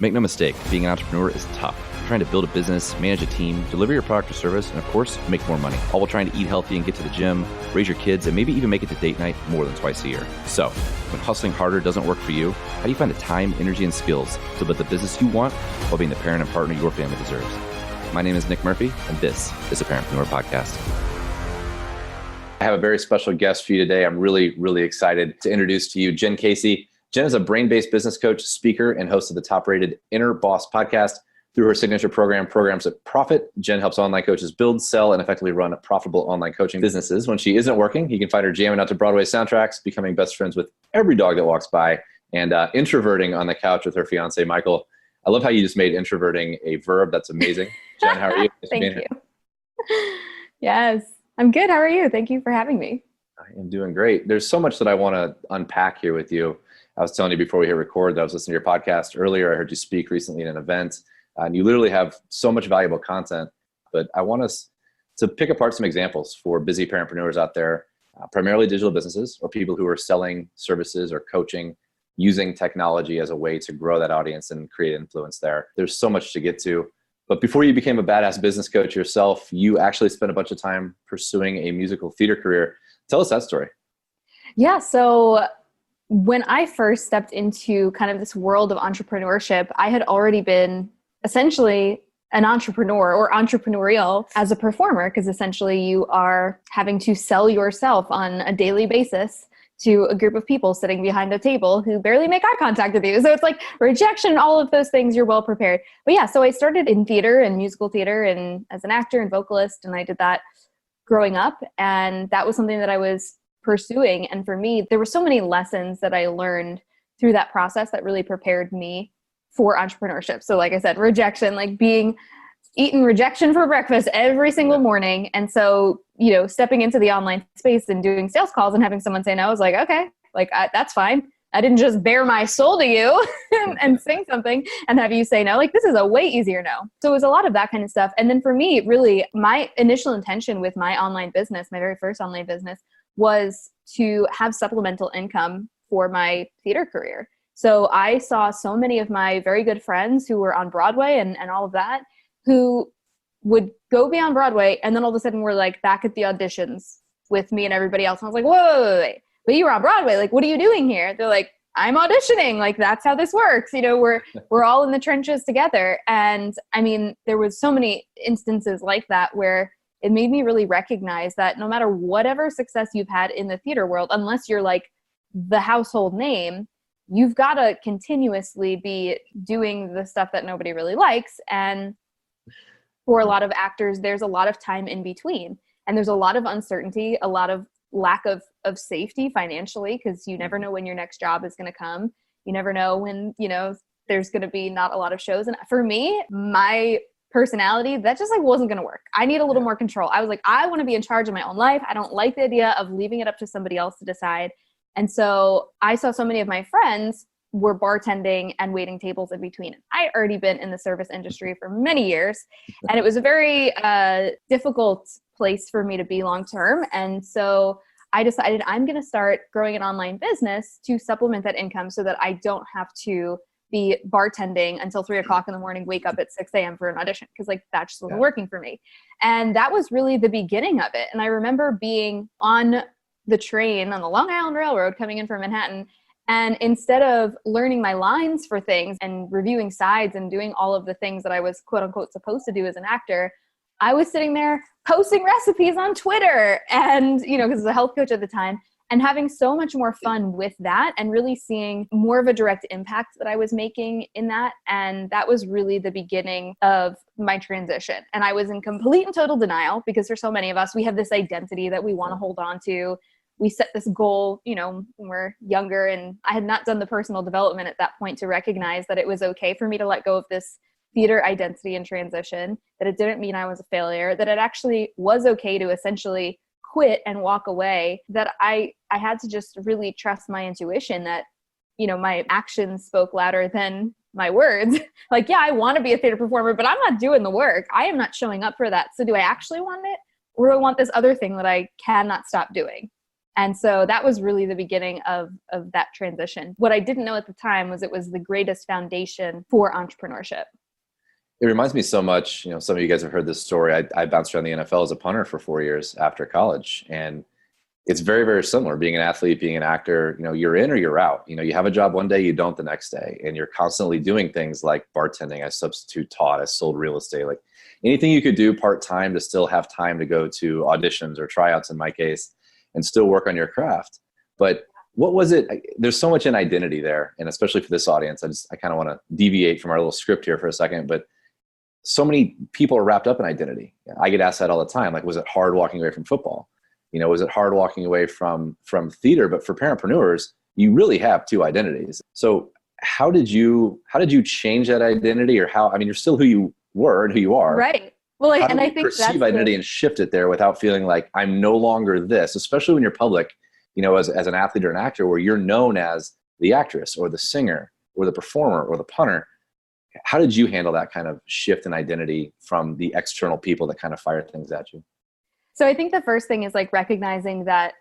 Make no mistake, being an entrepreneur is tough. You're trying to build a business, manage a team, deliver your product or service, and of course, make more money, all while trying to eat healthy and get to the gym, raise your kids, and maybe even make it to date night more than twice a year. So, when hustling harder doesn't work for you, how do you find the time, energy, and skills to build the business you want while being the parent and partner your family deserves? My name is Nick Murphy, and this is the Parentpreneur Podcast. I have a very special guest for you today. I'm really, really excited to introduce to you Jen Casey. Jen is a brain-based business coach, speaker, and host of the top-rated Inner Boss podcast. Through her signature program, Programs That Profit, Jen helps online coaches build, sell, and effectively run profitable online coaching businesses. When she isn't working, you can find her jamming out to Broadway soundtracks, becoming best friends with every dog that walks by, and introverting on the couch with her fiancé, Michael. I love how you just made introverting a verb. That's amazing. Jen, how are you? Thank you. Yes, I'm good. How are you? Thank you for having me. I am doing great. There's so much that I want to unpack here with you. I was telling you before we hit record that I was listening to your podcast earlier. I heard you speak recently at an event, and you literally have so much valuable content. But I want us to pick apart some examples for busy parentpreneurs out there, primarily digital businesses or people who are selling services or coaching using technology as a way to grow that audience and create influence there. There's so much to get to. But before you became a badass business coach yourself, you actually spent a bunch of time pursuing a musical theater career. Tell us that story. Yeah, so when I first stepped into kind of this world of entrepreneurship, I had already been essentially an entrepreneur or entrepreneurial as a performer, because essentially you are having to sell yourself on a daily basis to a group of people sitting behind a table who barely make eye contact with you. So it's like rejection, all of those things, you're well prepared. But yeah, so I started in theater and musical theater and as an actor and vocalist, and I did that growing up. And that was something that I was pursuing. And for me, there were so many lessons that I learned through that process that really prepared me for entrepreneurship. So like I said, rejection, like eating rejection for breakfast every single morning. And so, stepping into the online space and doing sales calls and having someone say no, I was like, okay, that's fine. I didn't just bare my soul to you and sing something and have you say no. Like, this is a way easier no. So it was a lot of that kind of stuff. And then for me, really, my initial intention with my online business, my very first online business, was to have supplemental income for my theater career. So I saw so many of my very good friends who were on Broadway and all of that, who would go be on Broadway, and then all of a sudden we're like back at the auditions with me and everybody else. And I was like, whoa, but you were on Broadway. Like, what are you doing here? They're like, I'm auditioning. Like, that's how this works. We're all in the trenches together. And I mean, there was so many instances like that where it made me really recognize that no matter whatever success you've had in the theater world, unless you're like the household name, you've got to continuously be doing the stuff that nobody really likes. And for a lot of actors, there's a lot of time in between. And there's a lot of uncertainty, a lot of lack of safety financially, because you never know when your next job is going to come. You never know when, there's going to be not a lot of shows. And for me, my personality, that just wasn't going to work. I need a little more control. I was like, I want to be in charge of my own life. I don't like the idea of leaving it up to somebody else to decide. And so I saw so many of my friends were bartending and waiting tables in between. I had already been in the service industry for many years, and it was a very difficult place for me to be long-term. And so I decided I'm going to start growing an online business to supplement that income so that I don't have to be bartending until 3:00 in the morning, wake up at 6 a.m. for an audition, because that just wasn't working for me. And that was really the beginning of it. And I remember being on the train on the Long Island Railroad coming in from Manhattan, and instead of learning my lines for things and reviewing sides and doing all of the things that I was quote unquote supposed to do as an actor, I was sitting there posting recipes on Twitter and, because I was a health coach at the time, and having so much more fun with that and really seeing more of a direct impact that I was making in that. And that was really the beginning of my transition. And I was in complete and total denial, because for so many of us, we have this identity that we want to hold on to. We set this goal, when we're younger, and I had not done the personal development at that point to recognize that it was okay for me to let go of this theater identity and transition, that it didn't mean I was a failure, that it actually was okay to essentially quit and walk away, that I had to just really trust my intuition that, my actions spoke louder than my words. Like, yeah, I want to be a theater performer, but I'm not doing the work. I am not showing up for that. So do I actually want it? Or do I want this other thing that I cannot stop doing? And so that was really the beginning of that transition. What I didn't know at the time was it was the greatest foundation for entrepreneurship. It reminds me so much, some of you guys have heard this story. I bounced around the NFL as a punter for 4 years after college. And it's very, very similar. Being an athlete, being an actor, you're in or you're out. You have a job one day, you don't the next day. And you're constantly doing things like bartending. I substitute taught, I sold real estate, like anything you could do part-time to still have time to go to auditions or tryouts in my case, and still work on your craft. But what was it? There's so much in identity there. And especially for this audience, I kind of want to deviate from our little script here for a second, but so many people are wrapped up in identity. I get asked that all the time. Like, was it hard walking away from football? Was it hard walking away from theater? But for parentpreneurs, you really have two identities. So how did you change that identity, or you're still who you were and who you are. Right. Well, I think perceive identity and shift it there without feeling like I'm no longer this, especially when you're public, as an athlete or an actor, where you're known as the actress or the singer or the performer or the punter. How did you handle that kind of shift in identity from the external people that kind of fire things at you? So I think the first thing is like recognizing that,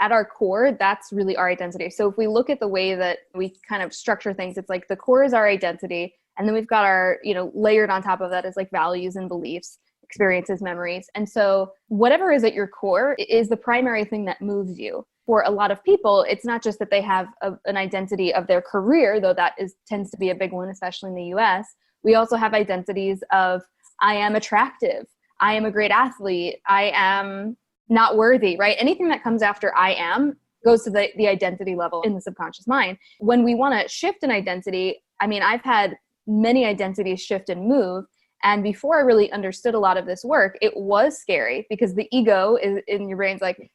at our core, that's really our identity. So if we look at the way that we kind of structure things, it's like the core is our identity. And then we've got our, layered on top of that is like values and beliefs, experiences, memories. And so whatever is at your core is the primary thing that moves you. For a lot of people, it's not just that they have an identity of their career, though that tends to be a big one, especially in the US. We also have identities of, I am attractive, I am a great athlete, I am not worthy, right? Anything that comes after I am goes to the identity level in the subconscious mind. When we want to shift an identity, I've had many identities shift and move. And before I really understood a lot of this work, it was scary because the ego is in your brain's like,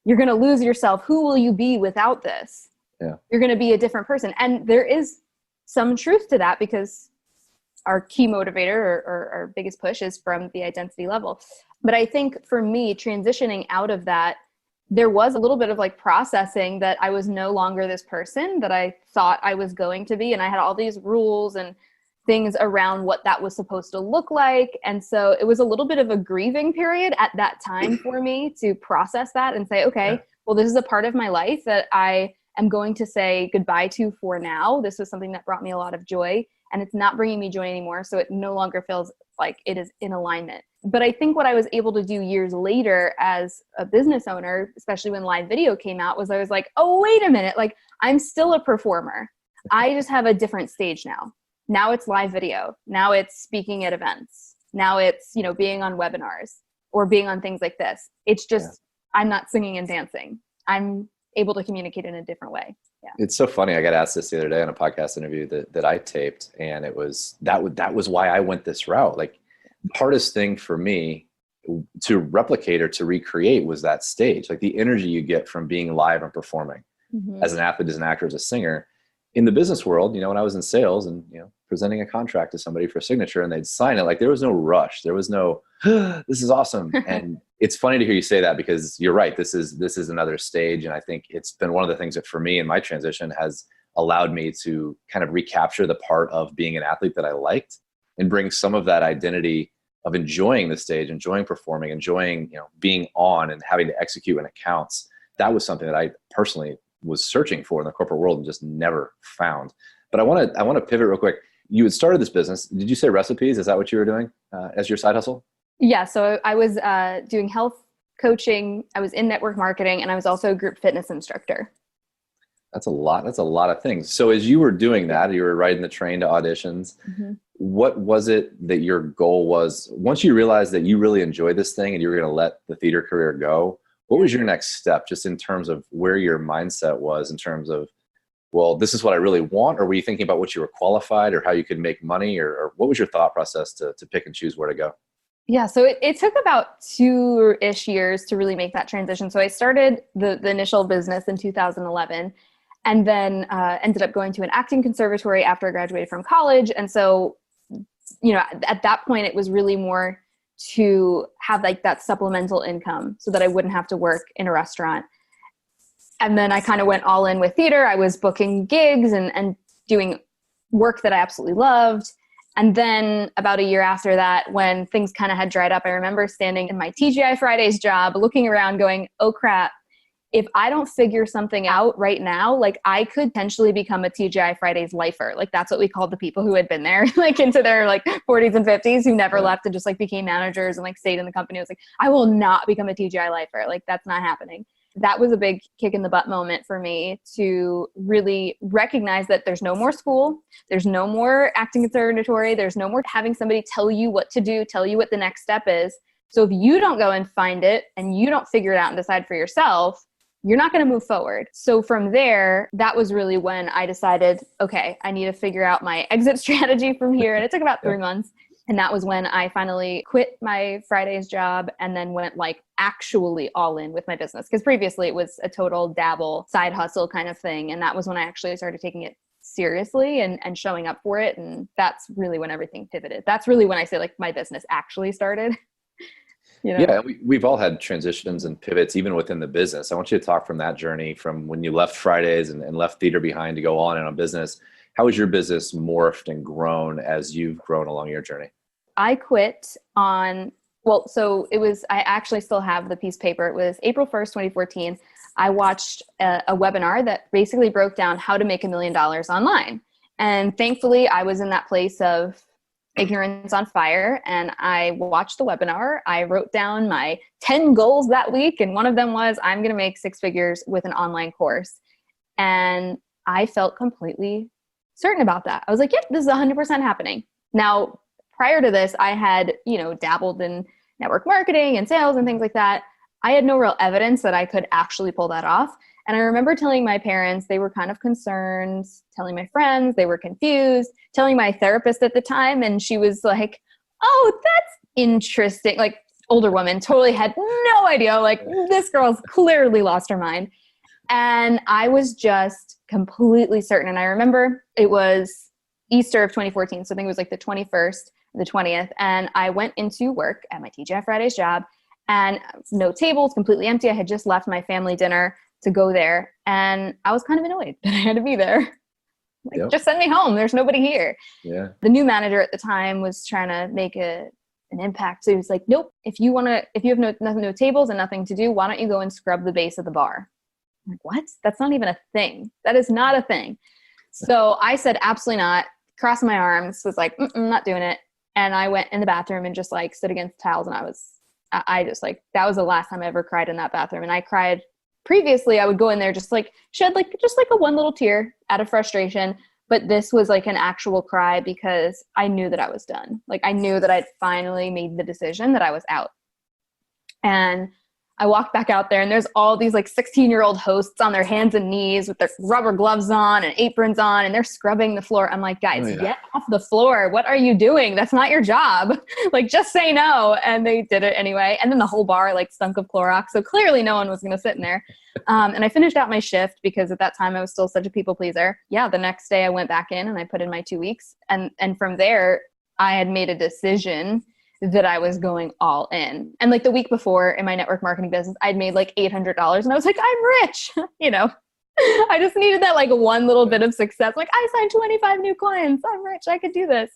you're going to lose yourself. Who will you be without this? Yeah. You're going to be a different person. And there is some truth to that because our key motivator or our biggest push is from the identity level. But I think for me, transitioning out of that, there was a little bit of like processing that I was no longer this person that I thought I was going to be. And I had all these rules and things around what that was supposed to look like. And so it was a little bit of a grieving period at that time for me to process that and say, okay, well, this is a part of my life that I am going to say goodbye to for now. This was something that brought me a lot of joy and it's not bringing me joy anymore. So it no longer feels like it is in alignment. But I think what I was able to do years later as a business owner, especially when live video came out, was I was like, oh, wait a minute. Like, I'm still a performer. I just have a different stage now. Now it's live video. Now it's speaking at events. Now it's, being on webinars or being on things like this. It's just, I'm not singing and dancing. I'm able to communicate in a different way. Yeah. It's so funny. I got asked this the other day on a podcast interview that I taped, and it was, that was why I went this route. Like, the hardest thing for me to replicate or to recreate was that stage, like the energy you get from being live and performing as an athlete, as an actor, as a singer. In the business world, when I was in sales and, presenting a contract to somebody for signature and they'd sign it, like there was no rush. There was no, this is awesome. And it's funny to hear you say that because you're right. This is another stage. And I think it's been one of the things that for me in my transition has allowed me to kind of recapture the part of being an athlete that I liked and bring some of that identity of enjoying the stage, enjoying performing, enjoying, being on and having to execute when it counts. That was something that I personally was searching for in the corporate world and just never found. But I want to pivot real quick. You had started this business. Did you say recipes? Is that what you were doing as your side hustle? Yeah. So I was doing health coaching. I was in network marketing, and I was also a group fitness instructor. That's a lot. That's a lot of things. So as you were doing that, you were riding the train to auditions. What was it that your goal was? Once you realized that you really enjoyed this thing and you were going to let the theater career go, what was your next step just in terms of where your mindset was in terms of, well, this is what I really want? Or were you thinking about what you were qualified or how you could make money? Or what was your thought process to pick and choose where to go? Yeah, so it took about 2-ish years to really make that transition. So I started the initial business in 2011 and then ended up going to an acting conservatory after I graduated from college. And so, at that point, it was really more to have like that supplemental income so that I wouldn't have to work in a restaurant. And then I kind of went all in with theater. I was booking gigs and doing work that I absolutely loved. And then about a year after that, when things kind of had dried up, I remember standing in my TGI Fridays job, looking around going, oh crap, if I don't figure something out right now, like I could potentially become a TGI Fridays lifer. Like that's what we called the people who had been there like into their like 40s and 50s who never left and just like became managers and like stayed in the company. I was like, I will not become a TGI lifer. Like that's not happening. That was a big kick in the butt moment for me to really recognize that there's no more school. There's no more acting conservatory. There's no more having somebody tell you what to do, tell you what the next step is. So if you don't go and find it and you don't figure it out and decide for yourself, you're not going to move forward. So from there, that was really when I decided, okay, I need to figure out my exit strategy from here. And it took about 3 months. And that was when I finally quit my Fridays job and then went like actually all in with my business. Because previously it was a total dabble side hustle kind of thing. And that was when I actually started taking it seriously and showing up for it. And that's really when everything pivoted. That's really when I say like my business actually started. You know? Yeah, we've all had transitions and pivots even within the business. I want you to talk from that journey from when you left Fridays and left theater behind to go on in a business. How has your business morphed and grown as you've grown along your journey? I quit on, well, so it was, I actually still have the piece of paper. It was April 1st, 2014. I watched a webinar that basically broke down how to make $1 million online. And thankfully I was in that place of ignorance on fire. And I watched the webinar. I wrote down my 10 goals that week. And one of them was, I'm going to make 6 figures with an online course. And I felt completely certain about that. I was like, yep, this is 100% happening. Now, prior to this, I had, dabbled in network marketing and sales and things like that. I had no real evidence that I could actually pull that off. And I remember telling my parents, they were kind of concerned, telling my friends, they were confused, telling my therapist at the time. And she was like, oh, that's interesting. Like older woman, totally had no idea. Like this girl's clearly lost her mind. And I was just completely certain. And I remember it was Easter of 2014. So I think it was like the 21st, the 20th. And I went into work at my TGI Fridays job and no tables, completely empty. I had just left my family dinner to go there. And I was kind of annoyed that I had to be there. Like, just send me home. There's nobody here. Yeah. The new manager at the time was trying to make an impact. So he was like, nope, if you have no tables and nothing to do, why don't you go and scrub the base of the bar? I'm like, what? That's not even a thing. That is not a thing. So I said, absolutely not. Crossed my arms, was like, not doing it. And I went in the bathroom and just like stood against the tiles. And I just like, that was the last time I ever cried in that bathroom. And I cried. Previously, I would go in there just like shed just a one little tear out of frustration. But this was like an actual cry because I knew that I was done. Like I knew that I'd finally made the decision that I was out. And I walked back out there and there's all these like 16-year-old hosts on their hands and knees with their rubber gloves on and aprons on, and they're scrubbing the floor. I'm like, guys, get off the floor. What are you doing? That's not your job. Like, just say no. And they did it anyway. And then the whole bar like stunk of Clorox. So clearly no one was going to sit in there. And I finished out my shift because at that time I was still such a people pleaser. Yeah. The next day I went back in and I put in my 2 weeks. And from there I had made a decision that I was going all in. And like the week before in my network marketing business, I'd made like $800 and I was like, I'm rich, I just needed that like one little bit of success. Like I signed 25 new clients. I'm rich. I could do this.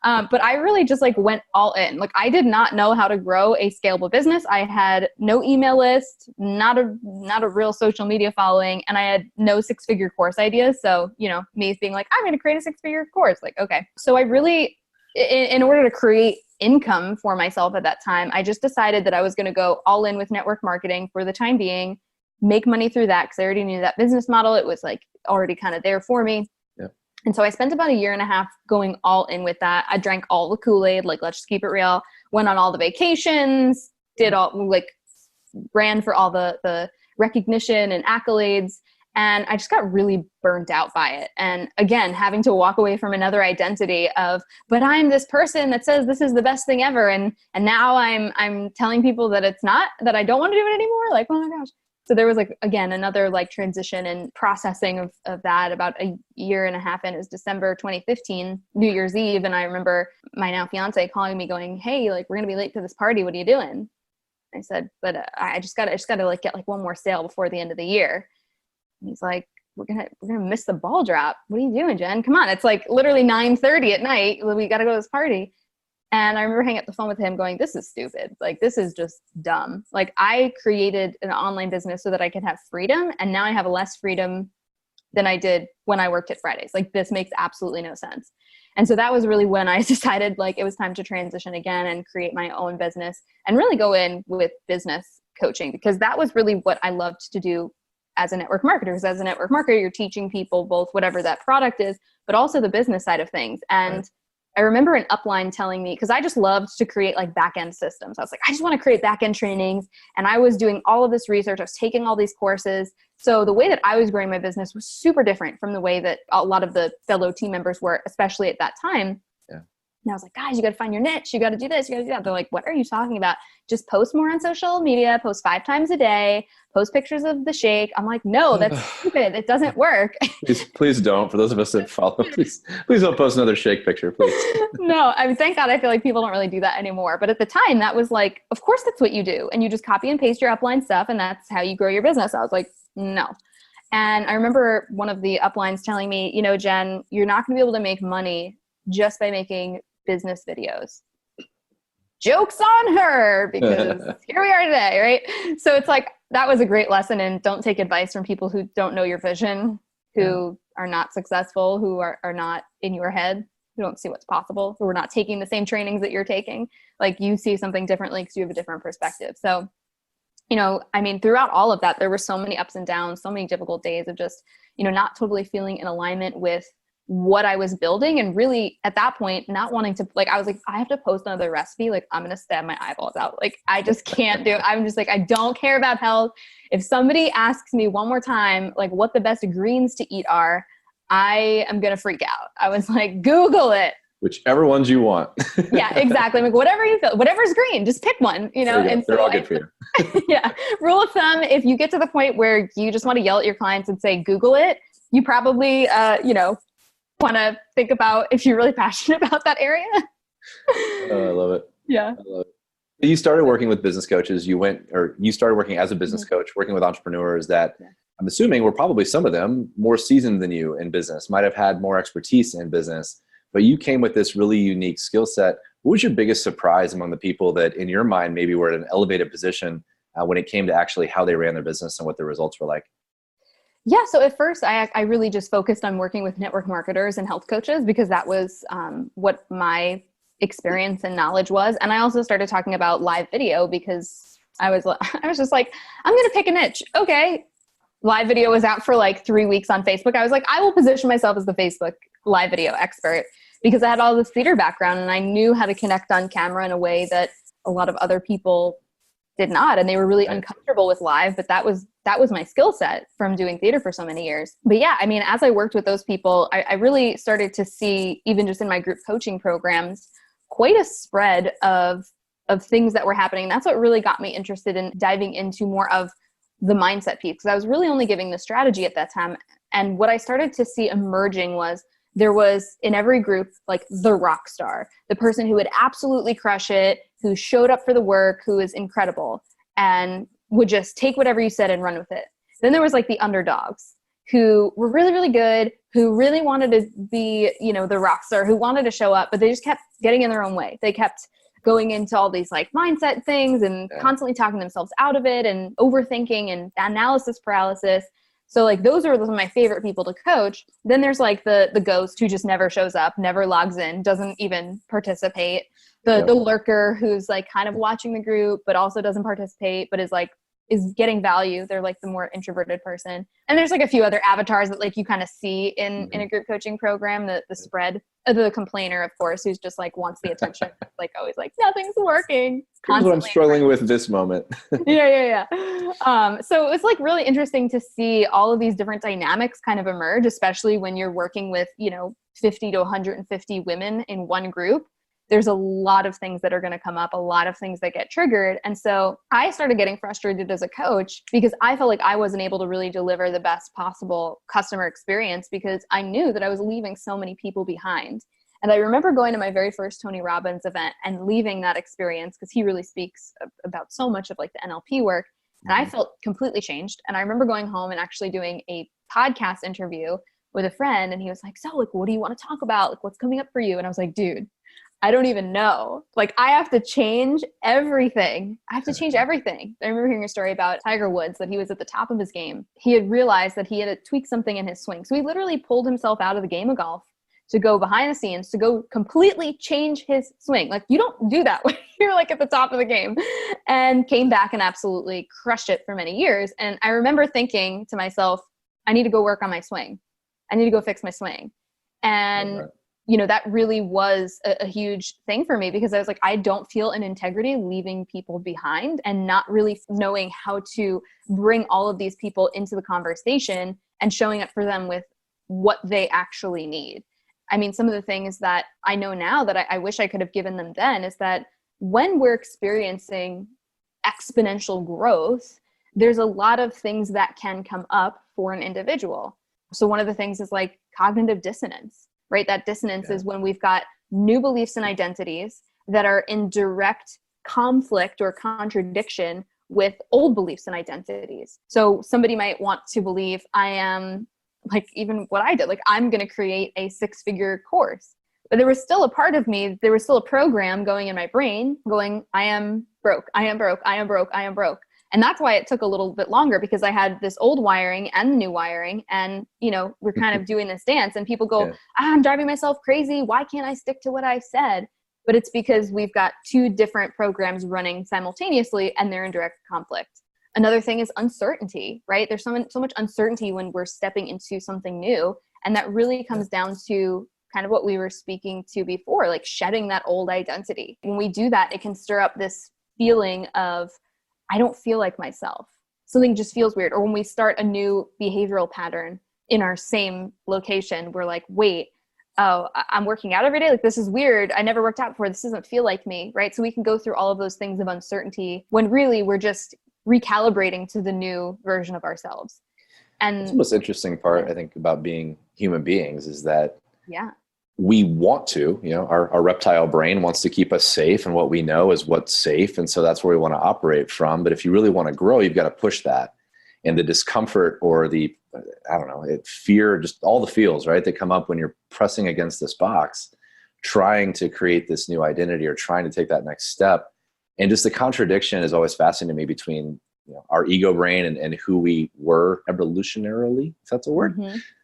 But I really just like went all in. Like I did not know how to grow a scalable business. I had no email list, not a real social media following. And I had no 6-figure course ideas. So, me being like, I'm going to create a 6-figure course. Like, okay. So I really, in order to create income for myself at that time, I just decided that I was going to go all in with network marketing for the time being, make money through that because I already knew that business model. It was like already kind of there for me. Yeah. And so I spent about 1.5 years going all in with that. I drank all the Kool-Aid, like let's just keep it real, went on all the vacations, did all like ran for all the recognition and accolades. And I just got really burnt out by it. And again, having to walk away from another identity of, but I'm this person that says this is the best thing ever. And now I'm telling people that it's not, that I don't want to do it anymore. Like, oh my gosh. So there was like, again, another like transition and processing of that about 1.5 years in. It was December 2015, New Year's Eve. And I remember my now fiance calling me going, hey, like we're going to be late to this party. What are you doing? I said, but I just gotta like get like one more sale before the end of the year. He's like, we're gonna miss the ball drop. What are you doing, Jen? Come on. It's like literally 9:30 at night. We got to go to this party. And I remember hanging up the phone with him going, this is stupid. Like, this is just dumb. Like, I created an online business so that I could have freedom. And now I have less freedom than I did when I worked at Fridays. Like, this makes absolutely no sense. And so that was really when I decided like it was time to transition again and create my own business and really go in with business coaching, because that was really what I loved to do as a network marketer. Because as a network marketer, you're teaching people both whatever that product is, but also the business side of things. And right. I remember an upline telling me, because I just loved to create like back-end systems. I was like, I just want to create back-end trainings. And I was doing all of this research. I was taking all these courses. So the way that I was growing my business was super different from the way that a lot of the fellow team members were, especially at that time. Yeah. And I was like, guys, you got to find your niche. You got to do this. You got to do that. They're like, what are you talking about? Just post more on social media, post 5 times a day, post pictures of the shake. I'm like, no, that's stupid. It doesn't work. Please don't. For those of us that follow, please don't post another shake picture, please. No, I mean, thank God I feel like people don't really do that anymore. But at the time, that was like, of course that's what you do. And you just copy and paste your upline stuff, and that's how you grow your business. I was like, no. And I remember one of the uplines telling me, you know, Jen, you're not going to be able to make money just by making business videos. Joke's on her, because here we are today, right? So it's like, that was a great lesson in don't take advice from people who don't know your vision, who are not successful, who are not in your head, who don't see what's possible, who are not taking the same trainings that you're taking. Like, you see something differently because you have a different perspective. So, you know, I mean, throughout all of that, there were so many ups and downs, so many difficult days of just, you know, not totally feeling in alignment with what I was building. And really at that point, not wanting to, like, I was like, I have to post another recipe. Like, I'm going to stab my eyeballs out. Like, I just can't do it. I'm just like, I don't care about health. If somebody asks me one more time, like, what the best greens to eat are, I am going to freak out. I was like, Google it. Whichever ones you want. Yeah, exactly. I'm like, whatever you feel, whatever's green, just pick one, you know? And they're all good for you. Yeah. Rule of thumb, if you get to the point where you just want to yell at your clients and say, Google it, you probably, you know, want to think about if you're really passionate about that area. I love it. Yeah. I love it. You started working with business coaches. You started working as a business coach, working with entrepreneurs that I'm assuming were probably, some of them, more seasoned than you in business, might have had more expertise in business, but you came with this really unique skill set. What was your biggest surprise among the people that in your mind maybe were at an elevated position when it came to actually how they ran their business and what the results were like? Yeah. So at first I really just focused on working with network marketers and health coaches, because that was what my experience and knowledge was. And I also started talking about live video because I was just like, I'm going to pick a niche. Okay. Live video was out for like 3 weeks on Facebook. I was like, I will position myself as the Facebook live video expert, because I had all this theater background and I knew how to connect on camera in a way that a lot of other people did not. And they were really uncomfortable with live, but that was my skill set from doing theater for so many years. But yeah, I mean, as I worked with those people, I really started to see, even just in my group coaching programs, quite a spread of things that were happening. And that's what really got me interested in diving into more of the mindset piece, because I was really only giving the strategy at that time. And what I started to see emerging was there was in every group, like the rock star, the person who would absolutely crush it, who showed up for the work, who is incredible and would just take whatever you said and run with it. Then there was like the underdogs who were really, really good, who really wanted to be, you know, the rock star, who wanted to show up, but they just kept getting in their own way. They kept going into all these like mindset things and constantly talking themselves out of it and overthinking and analysis paralysis. So like those are my favorite people to coach. Then there's like the ghost who just never shows up, never logs in, doesn't even participate. The lurker who's like kind of watching the group, but also doesn't participate, but is getting value. They're like the more introverted person. And there's like a few other avatars that like you kind of see in a group coaching program, the spread, the complainer, of course, who's just like wants the attention, like always like nothing's working. Here's what I'm struggling with this moment. Yeah. So it was like really interesting to see all of these different dynamics kind of emerge, especially when you're working with, 50 to 150 women in one group. There's a lot of things that are going to come up, a lot of things that get triggered. And so I started getting frustrated as a coach because I felt like I wasn't able to really deliver the best possible customer experience because I knew that I was leaving so many people behind. And I remember going to my very first Tony Robbins event and leaving that experience because he really speaks about so much of like the NLP work. And I felt completely changed. And I remember going home and actually doing a podcast interview with a friend. And he was like, so like, what do you want to talk about? Like, what's coming up for you? And I was like, dude, I don't even know. Like, I have to change everything. I have to change everything. I remember hearing a story about Tiger Woods, that he was at the top of his game. He had realized that he had to tweak something in his swing. So he literally pulled himself out of the game of golf to go behind the scenes, to go completely change his swing. Like, you don't do that when you're like at the top of the game. And came back and absolutely crushed it for many years. And I remember thinking to myself, I need to go work on my swing. I need to go fix my swing. And that really was a huge thing for me, because I was like, I don't feel an integrity leaving people behind and not really knowing how to bring all of these people into the conversation and showing up for them with what they actually need. I mean, some of the things that I know now that I wish I could have given them then is that when we're experiencing exponential growth, there's a lot of things that can come up for an individual. So one of the things is like cognitive dissonance. Right? That dissonance is when we've got new beliefs and identities that are in direct conflict or contradiction with old beliefs and identities. So somebody might want to believe, I am, like, even what I did, like, I'm going to create a 6-figure course. But there was still a part of me, there was still a program going in my brain going, I am broke, I am broke, I am broke, I am broke. And that's why it took a little bit longer, because I had this old wiring and the new wiring, and, we're kind of doing this dance, and people go, I'm driving myself crazy. Why can't I stick to what I said? But it's because we've got 2 different programs running simultaneously, and they're in direct conflict. Another thing is uncertainty, right? There's so much uncertainty when we're stepping into something new. And that really comes down to kind of what we were speaking to before, like shedding that old identity. When we do that, it can stir up this feeling of, I don't feel like myself. Something just feels weird. Or when we start a new behavioral pattern in our same location, we're like, wait, I'm working out every day. Like, this is weird. I never worked out before. This doesn't feel like me, right? So we can go through all of those things of uncertainty when really we're just recalibrating to the new version of ourselves. And it's the most interesting part, I think, about being human beings is that we want to, our reptile brain wants to keep us safe, and what we know is what's safe. And so that's where we want to operate from. But if you really want to grow, you've got to push that. And the discomfort or the, fear, just all the feels, right, that come up when you're pressing against this box, trying to create this new identity or trying to take that next step. And just the contradiction is always fascinating to me between our ego brain and who we were evolutionarily, if that's a word,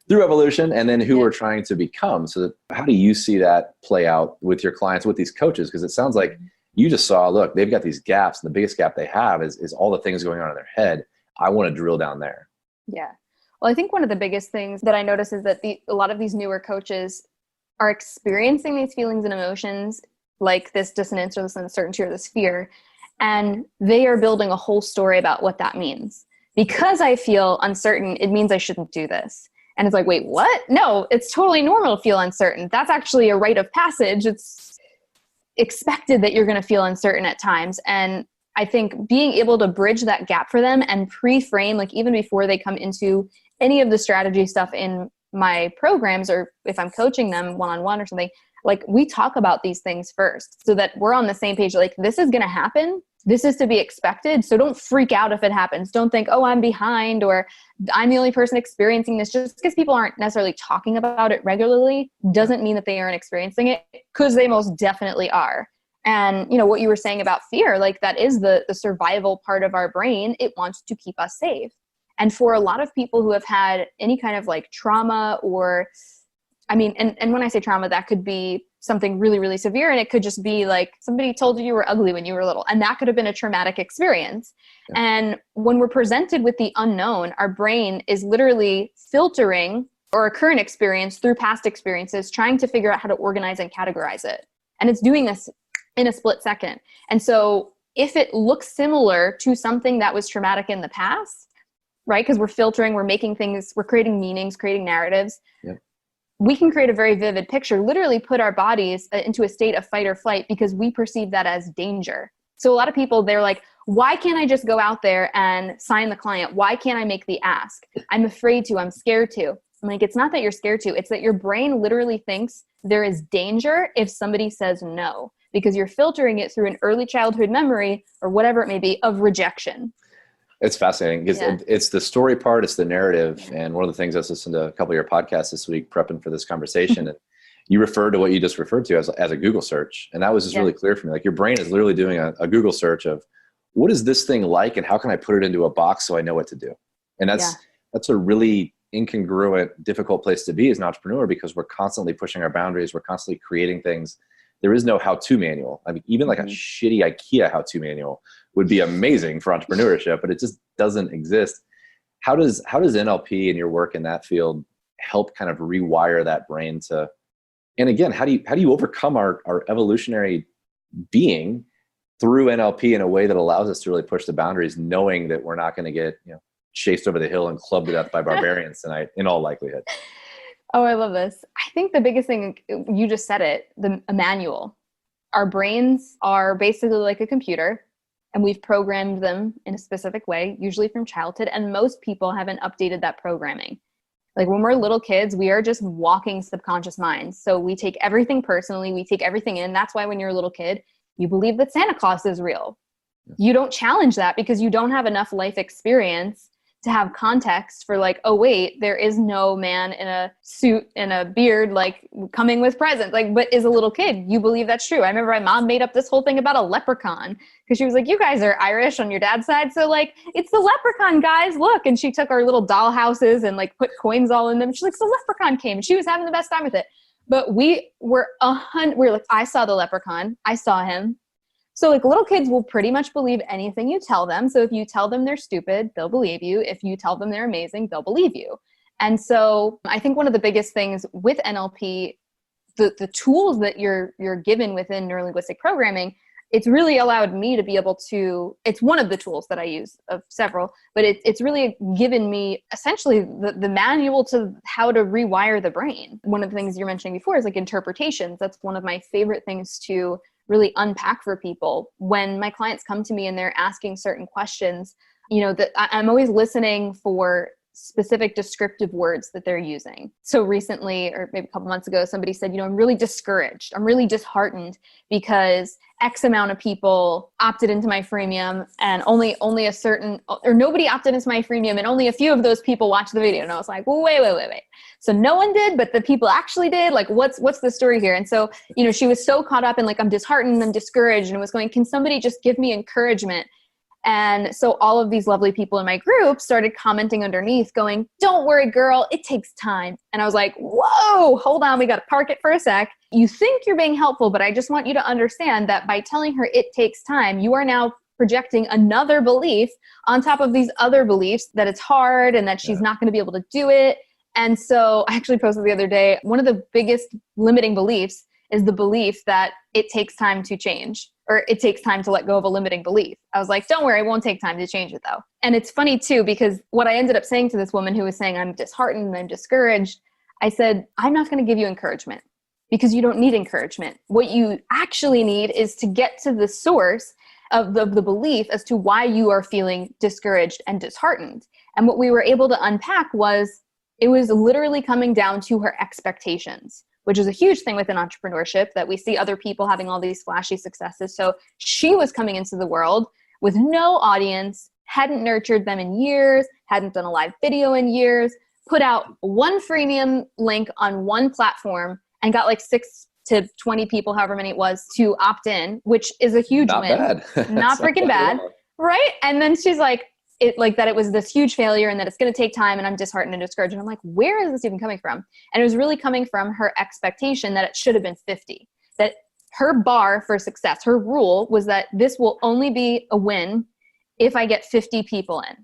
through evolution, and then who we're trying to become. So how do you see that play out with your clients, with these coaches? Because it sounds like you just saw, look, they've got these gaps, and the biggest gap they have is all the things going on in their head. I want to drill down there. Yeah. Well, I think one of the biggest things that I notice is that a lot of these newer coaches are experiencing these feelings and emotions, like this dissonance or this uncertainty or this fear, and they are building a whole story about what that means. Because I feel uncertain, it means I shouldn't do this. And it's like, wait, what? No, it's totally normal to feel uncertain. That's actually a rite of passage. It's expected that you're going to feel uncertain at times. And I think being able to bridge that gap for them and pre-frame, like even before they come into any of the strategy stuff in my programs, or if I'm coaching them one-on-one or something, like we talk about these things first so that we're on the same page. Like, this is going to happen. This is to be expected. So don't freak out if it happens. Don't think, oh, I'm behind, or I'm the only person experiencing this. Just because people aren't necessarily talking about it regularly doesn't mean that they aren't experiencing it, because they most definitely are. And, what you were saying about fear, like that is the survival part of our brain. It wants to keep us safe. And for a lot of people who have had any kind of like trauma, or, and when I say trauma, that could be something really, really severe. And it could just be like somebody told you were ugly when you were little. And that could have been a traumatic experience. Yeah. And when we're presented with the unknown, our brain is literally filtering or a current experience through past experiences, trying to figure out how to organize and categorize it. And it's doing this in a split second. And so if it looks similar to something that was traumatic in the past, right? Because we're filtering, we're making things, we're creating meanings, creating narratives. Yeah. We can create a very vivid picture, literally put our bodies into a state of fight or flight because we perceive that as danger. So a lot of people, they're like, why can't I just go out there and sign the client? Why can't I make the ask? I'm afraid to, I'm scared to. I'm like, it's not that you're scared to, it's that your brain literally thinks there is danger if somebody says no, because you're filtering it through an early childhood memory or whatever it may be of rejection. It's fascinating because it's the story part, it's the narrative. And one of the things I was listening to a couple of your podcasts this week, prepping for this conversation, and you refer to what you just referred to as a Google search. And that was just really clear for me. Like your brain is literally doing a Google search of what is this thing like and how can I put it into a box so I know what to do? And that's a really incongruent, difficult place to be as an entrepreneur because we're constantly pushing our boundaries. We're constantly creating things. There is no how-to manual. I mean, even like a shitty IKEA how-to manual would be amazing for entrepreneurship, but it just doesn't exist. How does NLP and your work in that field help kind of rewire that brain to, and again, how do you overcome our evolutionary being through NLP in a way that allows us to really push the boundaries, knowing that we're not going to get, chased over the hill and clubbed to death by barbarians tonight in all likelihood? Oh, I love this. I think the biggest thing, you just said it, a manual. Our brains are basically like a computer, and we've programmed them in a specific way, usually from childhood, and most people haven't updated that programming. Like when we're little kids, we are just walking subconscious minds. So we take everything personally, we take everything in. That's why when you're a little kid, you believe that Santa Claus is real. You don't challenge that because you don't have enough life experience to have context for like, oh wait, there is no man in a suit and a beard like coming with presents. Like, but as a little kid, you believe that's true. I remember my mom made up this whole thing about a leprechaun because she was like, you guys are Irish on your dad's side, so like it's the leprechaun, guys, look. And she took our little doll houses and like put coins all in them. She's like, the leprechaun came, and she was having the best time with it. But we were like, I saw the leprechaun, I saw him. So like little kids will pretty much believe anything you tell them. So if you tell them they're stupid, they'll believe you. If you tell them they're amazing, they'll believe you. And so I think one of the biggest things with NLP, the tools that you're given within neurolinguistic programming, it's really allowed me to be able to, it's one of the tools that I use of several, but it's really given me essentially the manual to how to rewire the brain. One of the things you're mentioning before is like interpretations. That's one of my favorite things to really unpack for people. When my clients come to me and they're asking certain questions, that I'm always listening for specific descriptive words that they're using. So recently, or maybe a couple months ago, somebody said, I'm really discouraged. I'm really disheartened because X amount of people opted into my freemium and only a certain, or nobody opted into my freemium and only a few of those people watched the video. And I was like, well, wait. So no one did, but the people actually did. Like, what's the story here? And so, she was so caught up in like, I'm disheartened, I'm discouraged, and was going, can somebody just give me encouragement? And so all of these lovely people in my group started commenting underneath going, don't worry, girl, it takes time. And I was like, whoa, hold on. We got to park it for a sec. You think you're being helpful, but I just want you to understand that by telling her it takes time, you are now projecting another belief on top of these other beliefs that it's hard and that she's not going to be able to do it. And so I actually posted the other day, one of the biggest limiting beliefs is the belief that it takes time to change, or it takes time to let go of a limiting belief. I was like, don't worry, it won't take time to change it though. And it's funny too, because what I ended up saying to this woman who was saying, I'm disheartened and I'm discouraged, I said, I'm not going to give you encouragement because you don't need encouragement. What you actually need is to get to the source of the belief as to why you are feeling discouraged and disheartened. And what we were able to unpack was, it was literally coming down to her expectations, which is a huge thing within entrepreneurship, that we see other people having all these flashy successes. So she was coming into the world with no audience, hadn't nurtured them in years, hadn't done a live video in years, put out one freemium link on one platform and got like 6 to 20 people, however many it was, to opt in, which is a huge win. Bad. Not freaking bad. Right? And then she's like, it was this huge failure and that it's going to take time and I'm disheartened and discouraged. And I'm like, where is this even coming from? And it was really coming from her expectation that it should have been 50, that her bar for success, her rule was that this will only be a win if I get 50 people in.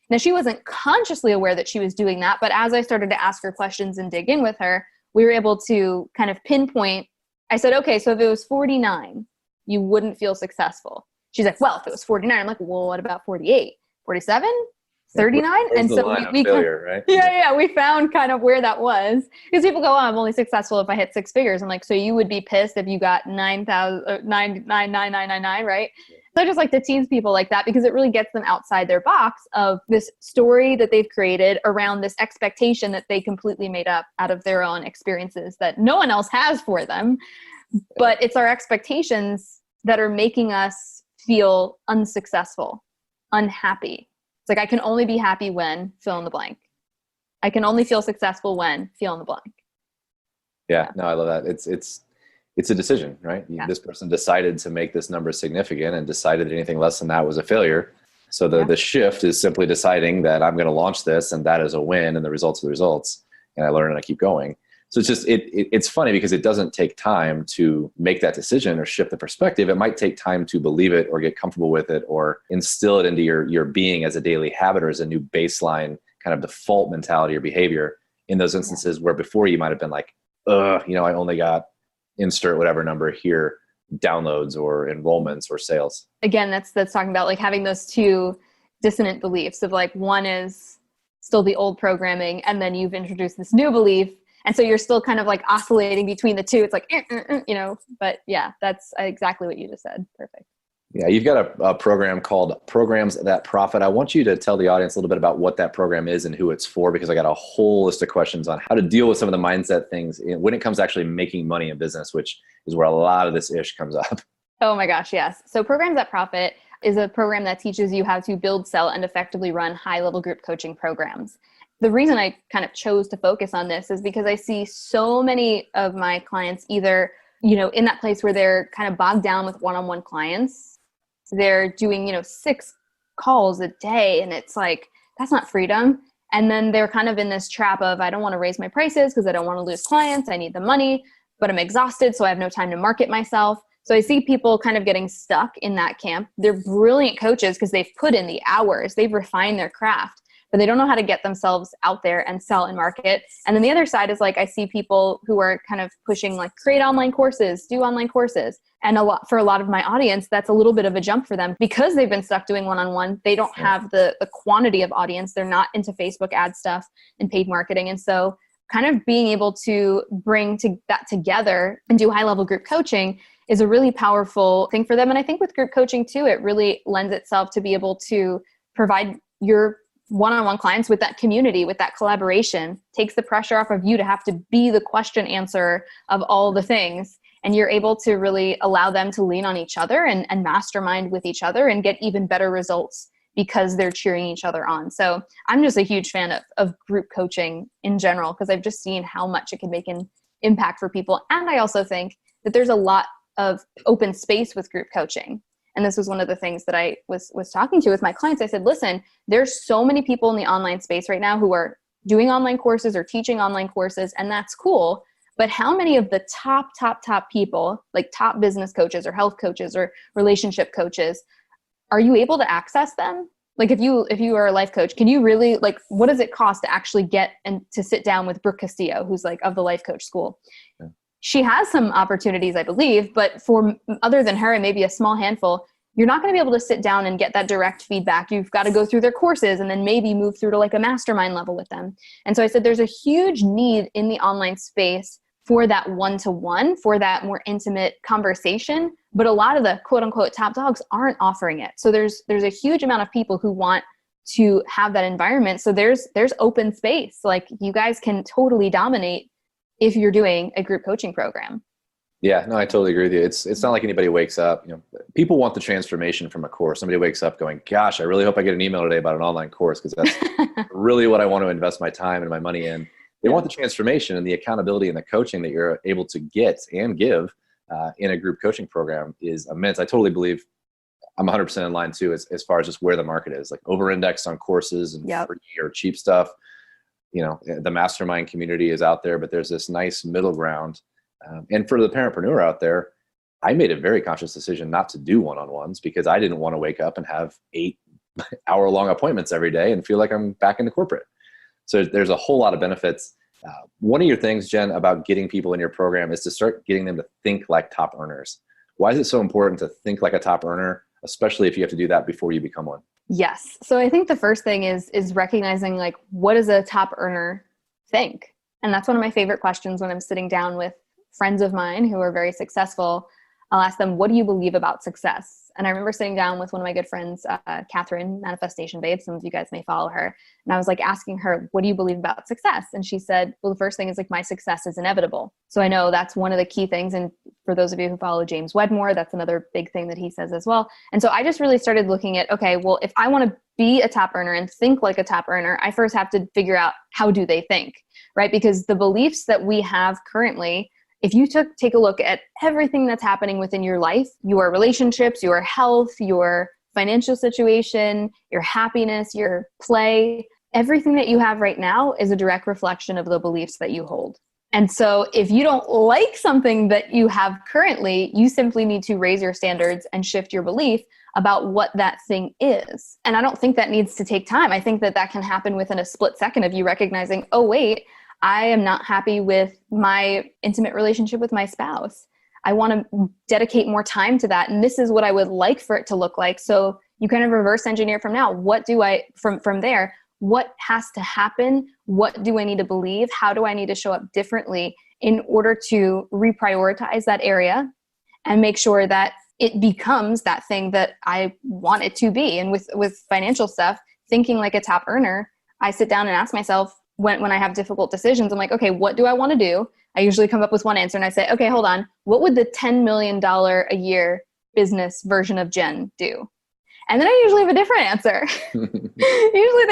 Now, she wasn't consciously aware that she was doing that, but as I started to ask her questions and dig in with her, we were able to kind of pinpoint. I said, okay, so if it was 49, you wouldn't feel successful. She's like, well, if it was 49, I'm like, well, what about 48? 47, 39. And so we failure, right? we found kind of where that was, because people go, oh, I'm only successful if I hit 6 figures. I'm like, so you would be pissed if you got 9,99999, right? So I just like to tease people like that, because it really gets them outside their box of this story that they've created around this expectation that they completely made up out of their own experiences that no one else has for them. But it's our expectations that are making us feel unsuccessful, unhappy. It's like, I can only be happy when fill in the blank. I can only feel successful when fill in the blank. Yeah, no, I love that. It's a decision, right? Yeah. This person decided to make this number significant and decided that anything less than that was a failure. So the shift is simply deciding that I'm going to launch this and that is a win and the results are the results. And I learn and I keep going. So it's just, it's funny because it doesn't take time to make that decision or shift the perspective. It might take time to believe it or get comfortable with it or instill it into your being as a daily habit or as a new baseline kind of default mentality or behavior in those instances where before you might have been like, I only got insert whatever number here, downloads or enrollments or sales. Again, that's talking about like having those two dissonant beliefs of like, one is still the old programming and then you've introduced this new belief. And so you're still kind of like oscillating between the two. It's like, but yeah, that's exactly what you just said. Perfect. Yeah, you've got a program called Programs That Profit. I want you to tell the audience a little bit about what that program is and who it's for, because I got a whole list of questions on how to deal with some of the mindset things when it comes to actually making money in business, which is where a lot of this ish comes up. Oh my gosh, yes. So Programs That Profit is a program that teaches you how to build, sell, and effectively run high-level group coaching programs. The reason I kind of chose to focus on this is because I see so many of my clients either, in that place where they're kind of bogged down with one-on-one clients. They're doing, 6 calls a day, and it's like, that's not freedom. And then they're kind of in this trap of, I don't want to raise my prices because I don't want to lose clients. I need the money, but I'm exhausted, so I have no time to market myself. So I see people kind of getting stuck in that camp. They're brilliant coaches because they've put in the hours, they've refined their craft, but they don't know how to get themselves out there and sell and market. And then the other side is like, I see people who are kind of pushing like create online courses, do online courses. And for a lot of my audience, that's a little bit of a jump for them because they've been stuck doing one-on-one. They don't have the quantity of audience. They're not into Facebook ad stuff and paid marketing. And so kind of being able to bring that together and do high-level group coaching is a really powerful thing for them. And I think with group coaching too, it really lends itself to be able to provide your one-on-one clients with that community, with that collaboration, takes the pressure off of you to have to be the question answer of all the things. And you're able to really allow them to lean on each other and mastermind with each other and get even better results because they're cheering each other on. So I'm just a huge fan of group coaching in general, because I've just seen how much it can make an impact for people. And I also think that there's a lot of open space with group coaching. And this was one of the things that I was talking to with my clients. I said, listen, there's so many people in the online space right now who are doing online courses or teaching online courses, and that's cool. But how many of the top people, like top business coaches or health coaches or relationship coaches, are you able to access them? Like if you are a life coach, can you really, like, what does it cost to actually get and to sit down with Brooke Castillo, who's like of the life coach school? Yeah. She has some opportunities, I believe, but for other than her and maybe a small handful, you're not going to be able to sit down and get that direct feedback. You've got to go through their courses and then maybe move through to like a mastermind level with them. And so I said, there's a huge need in the online space for that one-to-one, for that more intimate conversation. But a lot of the quote unquote top dogs aren't offering it. So there's a huge amount of people who want to have that environment. So there's open space. Like you guys can totally dominate if you're doing a group coaching program. Yeah, no, I totally agree with you. It's not like anybody wakes up, people want the transformation from a course. Somebody wakes up going, gosh, I really hope I get an email today about an online course because that's really what I want to invest my time and my money in. They want the transformation and the accountability and the coaching that you're able to get and give in a group coaching program is immense. I totally believe I'm 100% in line too, as far as just where the market is, like over-indexed on courses and free or cheap stuff. The mastermind community is out there, but there's this nice middle ground. And for the parentpreneur out there, I made a very conscious decision not to do one-on-ones because I didn't want to wake up and have 8-hour-long appointments every day and feel like I'm back into corporate. So there's a whole lot of benefits. One of your things, Jen, about getting people in your program is to start getting them to think like top earners. Why is it so important to think like a top earner, especially if you have to do that before you become one? Yes. So I think the first thing is recognizing, like, what does a top earner think? And that's one of my favorite questions when I'm sitting down with friends of mine who are very successful. I'll ask them, what do you believe about success? And I remember sitting down with one of my good friends, Catherine, Manifestation Babe. Some of you guys may follow her. And I was like asking her, what do you believe about success? And she said, well, the first thing is like, my success is inevitable. So I know that's one of the key things. And for those of you who follow James Wedmore, that's another big thing that he says as well. And so I just really started looking at, okay, well, if I want to be a top earner and think like a top earner, I first have to figure out, how do they think, right? Because the beliefs that we have currently, if you take a look at everything that's happening within your life, your relationships, your health, your financial situation, your happiness, your play, everything that you have right now is a direct reflection of the beliefs that you hold. And so if you don't like something that you have currently, you simply need to raise your standards and shift your belief about what that thing is. And I don't think that needs to take time. I think that that can happen within a split second of you recognizing, oh, wait, I am not happy with my intimate relationship with my spouse. I want to dedicate more time to that. And this is what I would like for it to look like. So you kind of reverse engineer from now. What do I, from there, what has to happen? What do I need to believe? How do I need to show up differently in order to reprioritize that area and make sure that it becomes that thing that I want it to be? And with financial stuff, thinking like a top earner, I sit down and ask myself, when I have difficult decisions, I'm like, okay, what do I want to do? I usually come up with one answer and I say, okay, hold on. What would the $10 million a year business version of Jen do? And then I usually have a different answer.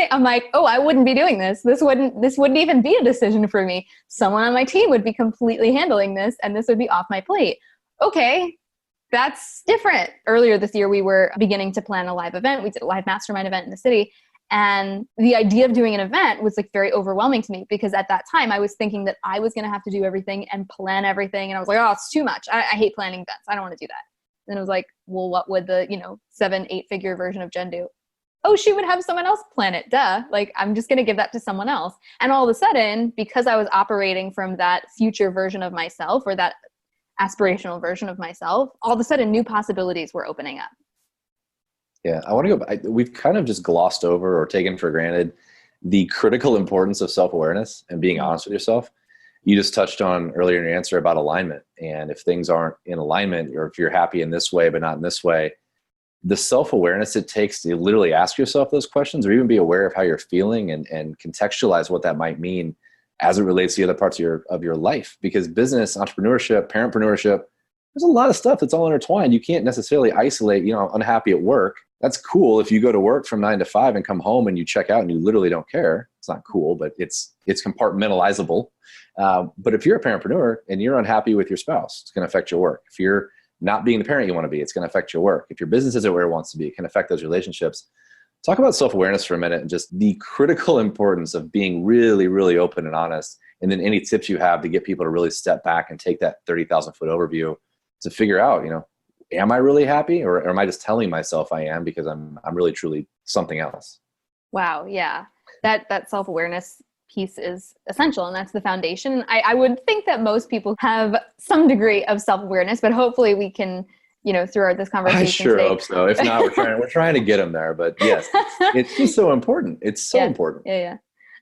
I'm like, oh, I wouldn't be doing this. This wouldn't even be a decision for me. Someone on my team would be completely handling this and this would be off my plate. Okay, that's different. Earlier this year, we were beginning to plan a live event. We did a live mastermind event in the city. And the idea of doing an event was like very overwhelming to me because at that time I was thinking that I was going to have to do everything and plan everything. And I was like, oh, it's too much. I hate planning events. I don't want to do that. And it was like, well, what would the, 7-8 figure version of Jen do? Oh, she would have someone else plan it. Duh. Like, I'm just going to give that to someone else. And all of a sudden, because I was operating from that future version of myself or that aspirational version of myself, all of a sudden new possibilities were opening up. Yeah, I want to go back. We've kind of just glossed over or taken for granted the critical importance of self-awareness and being honest with yourself. You just touched on earlier in your answer about alignment. And if things aren't in alignment, or if you're happy in this way, but not in this way, the self-awareness it takes to literally ask yourself those questions or even be aware of how you're feeling and contextualize what that might mean as it relates to the other parts of your life. Because business, entrepreneurship, parentpreneurship, there's a lot of stuff that's all intertwined. You can't necessarily isolate, unhappy at work. That's cool if you go to work from 9 to 5 and come home and you check out and you literally don't care. It's not cool, but it's compartmentalizable. But if you're a parentpreneur and you're unhappy with your spouse, it's going to affect your work. If you're not being the parent you want to be, it's going to affect your work. If your business isn't where it wants to be, it can affect those relationships. Talk about self-awareness for a minute and just the critical importance of being really, really open and honest. And then any tips you have to get people to really step back and take that 30,000 foot overview to figure out, am I really happy or am I just telling myself I am because I'm really truly something else? Wow. Yeah. That self-awareness piece is essential and that's the foundation. I would think that most people have some degree of self-awareness, but hopefully we can, through this conversation. I sure hope so. If not, we're trying to get them there, but yes, it's just so important. It's so important. Yeah.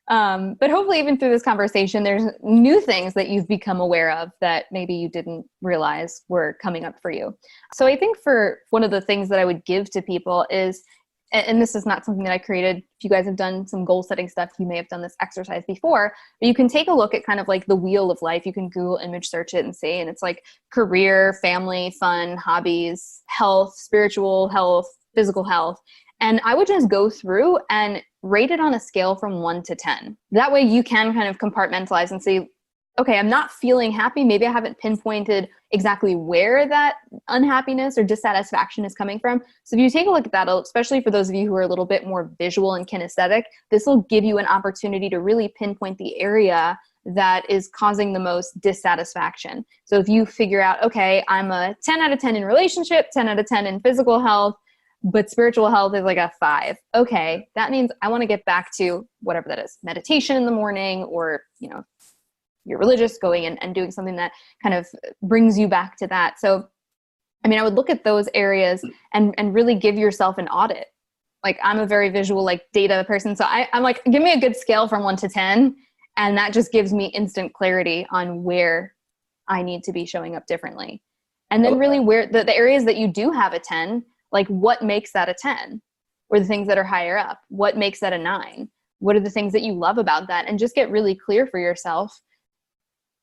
But hopefully even through this conversation, there's new things that you've become aware of that maybe you didn't realize were coming up for you. So I think for one of the things that I would give to people is, and this is not something that I created. If you guys have done some goal setting stuff, you may have done this exercise before, but you can take a look at kind of like the wheel of life. You can Google image search it and see, and it's like career, family, fun, hobbies, health, spiritual health, physical health. And I would just go through and rate it on a scale from 1 to 10. That way you can kind of compartmentalize and say, okay, I'm not feeling happy. Maybe I haven't pinpointed exactly where that unhappiness or dissatisfaction is coming from. So if you take a look at that, especially for those of you who are a little bit more visual and kinesthetic, this will give you an opportunity to really pinpoint the area that is causing the most dissatisfaction. So if you figure out, okay, I'm a 10 out of 10 in relationship, 10 out of 10 in physical health, but spiritual health is like a 5. Okay, that means I want to get back to whatever that is, meditation in the morning, or, you're religious, going and doing something that kind of brings you back to that. So, I would look at those areas and really give yourself an audit. Like, I'm a very visual, data person. So I'm like, give me a good scale from 1 to 10. And that just gives me instant clarity on where I need to be showing up differently. And then really where the areas that you do have a 10, like what makes that a 10? Or the things that are higher up, what makes that a 9? What are the things that you love about that? And just get really clear for yourself,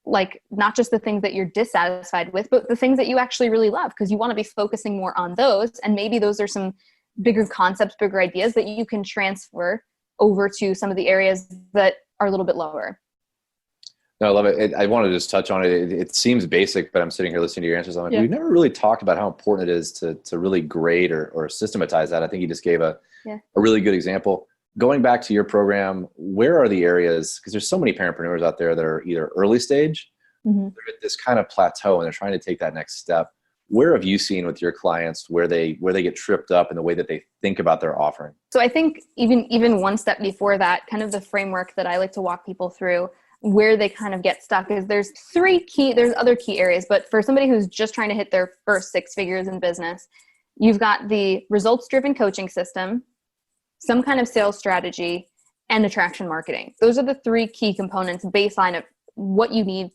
like not just the things that you're dissatisfied with, but the things that you actually really love, because you want to be focusing more on those. And maybe those are some bigger concepts, bigger ideas that you can transfer over to some of the areas that are a little bit lower. No, I love it. I want to just touch on it. It seems basic, but I'm sitting here listening to your answers. I'm like, we've never really talked about how important it is to really grade or systematize that. I think you just gave a really good example. Going back to your program, where are the areas, because there's so many parentpreneurs out there that are either early stage, they're at this kind of plateau and they're trying to take that next step. Where have you seen with your clients where they get tripped up in the way that they think about their offering? So I think even one step before that, kind of the framework that I like to walk people through where they kind of get stuck is there's other key areas, but for somebody who's just trying to hit their first 6 figures in business, you've got the results-driven coaching system, some kind of sales strategy, and attraction marketing. Those are the 3 key components, baseline of what you need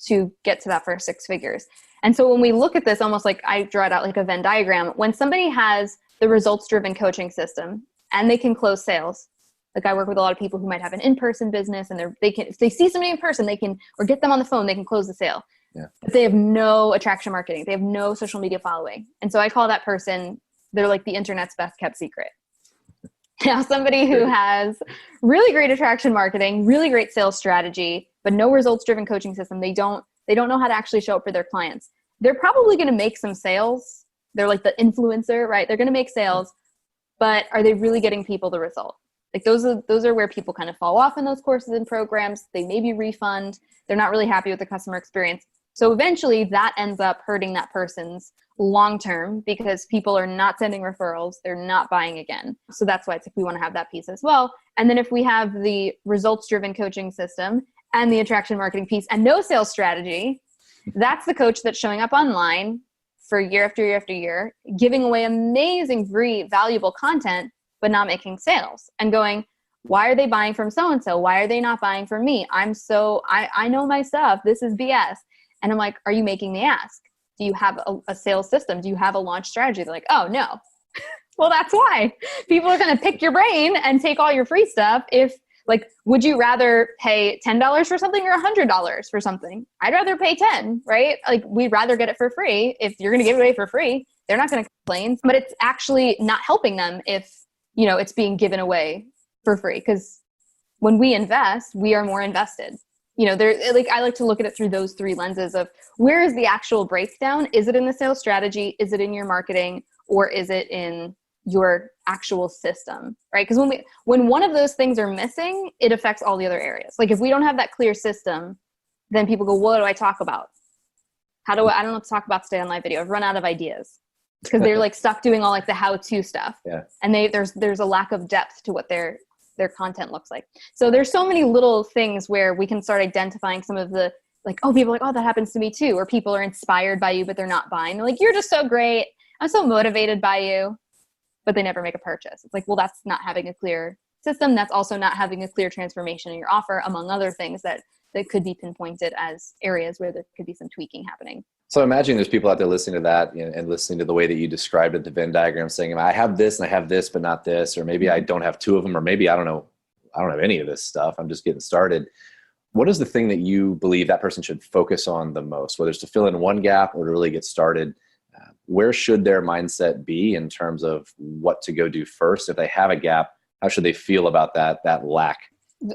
to get to that first 6 figures. And so when we look at this, almost like I draw it out like a Venn diagram, when somebody has the results-driven coaching system and they can close sales, like I work with a lot of people who might have an in-person business and if they see somebody in person, they can, or get them on the phone, they can close the sale. Yeah. But they have no attraction marketing. They have no social media following. And so I call that person, they're like the internet's best kept secret. Now, somebody who has really great attraction marketing, really great sales strategy, but no results-driven coaching system, they don't know how to actually show up for their clients. They're probably going to make some sales. They're like the influencer, right? They're going to make sales, but are they really getting people the result? Like those are where people kind of fall off in those courses and programs. They maybe refund. They're not really happy with the customer experience. So eventually that ends up hurting that person's long-term because people are not sending referrals. They're not buying again. So that's why it's like we want to have that piece as well. And then if we have the results-driven coaching system and the attraction marketing piece and no sales strategy, that's the coach that's showing up online for year after year after year, giving away amazing, free, valuable content, but not making sales and going, why are they buying from so-and-so? Why are they not buying from me? I know my stuff. This is BS. And I'm like, are you making the ask? Do you have a sales system? Do you have a launch strategy? They're like, oh no. Well, that's why people are going to pick your brain and take all your free stuff. Would you rather pay $10 for something or $100 for something? I'd rather pay 10, right? Like we'd rather get it for free. If you're going to give it away for free, they're not going to complain, but it's actually not helping them if, it's being given away for free. Because when we invest, we are more invested. I like to look at it through those 3 lenses of where is the actual breakdown? Is it in the sales strategy? Is it in your marketing? Or is it in your actual system, right? Because when one of those things are missing, it affects all the other areas. Like if we don't have that clear system, then people go, what do I talk about? I don't know what to talk about today on live video. I've run out of ideas because they're like stuck doing all like the how-to stuff. Yeah. And there's a lack of depth to what their content looks like. So there's so many little things where we can start identifying some of the people are like, oh, that happens to me too. Or people are inspired by you, but they're not buying. They're like, you're just so great. I'm so motivated by you, but they never make a purchase. It's like, well, that's not having a clear system. That's also not having a clear transformation in your offer, among other things that could be pinpointed as areas where there could be some tweaking happening. So imagine there's people out there listening to that and listening to the way that you described it, the Venn diagram, saying, I have this and I have this, but not this, or maybe I don't have 2 of them, or maybe I don't have any of this stuff. I'm just getting started. What is the thing that you believe that person should focus on the most, whether it's to fill in one gap or to really get started? Where should their mindset be in terms of what to go do first? If they have a gap, how should they feel about that lack?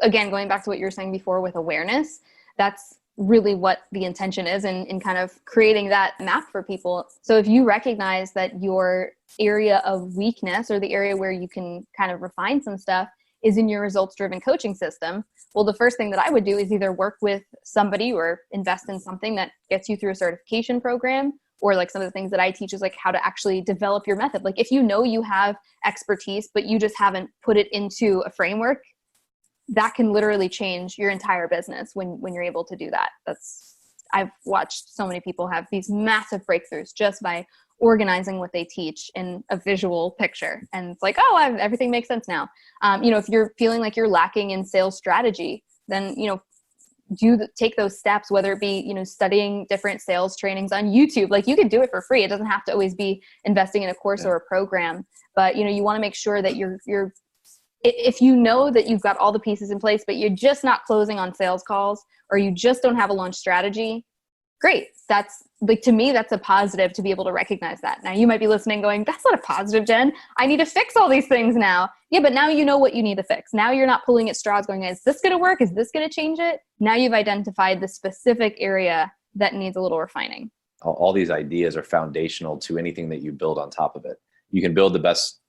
Again, going back to what you were saying before with awareness, that's really what the intention is in kind of creating that map for people. So if you recognize that your area of weakness or the area where you can kind of refine some stuff is in your results-driven coaching system, well, the first thing that I would do is either work with somebody or invest in something that gets you through a certification program, or like some of the things that I teach is like how to actually develop your method. Like if you have expertise, but you just haven't put it into a framework, that can literally change your entire business when you're able to do that. I've watched so many people have these massive breakthroughs just by organizing what they teach in a visual picture. And it's like, oh, everything makes sense now. If you're feeling like you're lacking in sales strategy, then, take those steps, whether it be, studying different sales trainings on YouTube. Like, you can do it for free. It doesn't have to always be investing in a course or a program, but you want to make sure that if you know that you've got all the pieces in place, but you're just not closing on sales calls, or you just don't have a launch strategy, great. That's like, to me, that's a positive to be able to recognize that. Now you might be listening going, that's not a positive, Jen. I need to fix all these things now. Yeah, but now you know what you need to fix. Now you're not pulling at straws going, is this going to work? Is this going to change it? Now you've identified the specific area that needs a little refining. All these ideas are foundational to anything that you build on top of it. You can build the best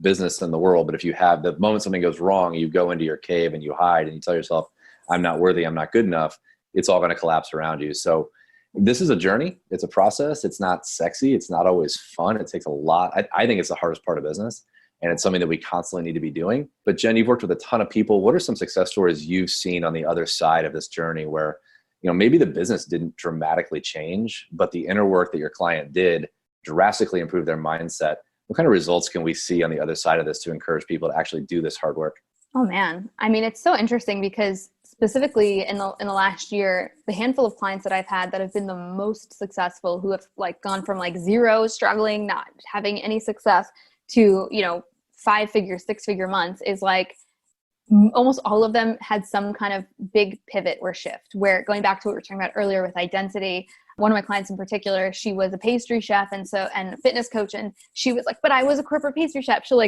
business in the world, but if you have the moment something goes wrong, you go into your cave and you hide and you tell yourself, I'm not worthy, I'm not good enough, it's all going to collapse around you. So this is a journey. It's a process. It's not sexy. It's not always fun. It takes a lot. I think it's the hardest part of business, and it's something that we constantly need to be doing. But Jen, you've worked with a ton of people. What are some success stories you've seen on the other side of this journey where, maybe the business didn't dramatically change, but the inner work that your client did drastically improved their mindset? What kind of results can we see on the other side of this to encourage people to actually do this hard work? Oh man. I mean, it's so interesting because specifically in the last year, the handful of clients that I've had that have been the most successful, who have gone from zero, struggling, not having any success, to, 5-figure, 6-figure months, is almost all of them had some kind of big pivot or shift, where, going back to what we were talking about earlier with identity, one of my clients in particular, she was a pastry chef and a fitness coach. And she was like, but I was a corporate pastry chef. So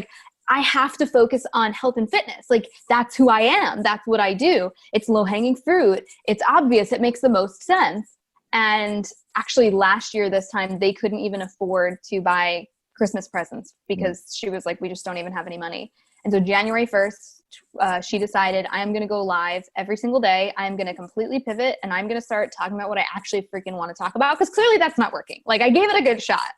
I have to focus on health and fitness. That's who I am. That's what I do. It's low hanging fruit. It's obvious. It makes the most sense. And actually last year, this time, they couldn't even afford to buy Christmas presents because she was like, we just don't even have any money. And so January 1st, she decided, I'm going to go live every single day. I'm going to completely pivot, and I'm going to start talking about what I actually freaking want to talk about, because clearly that's not working. I gave it a good shot,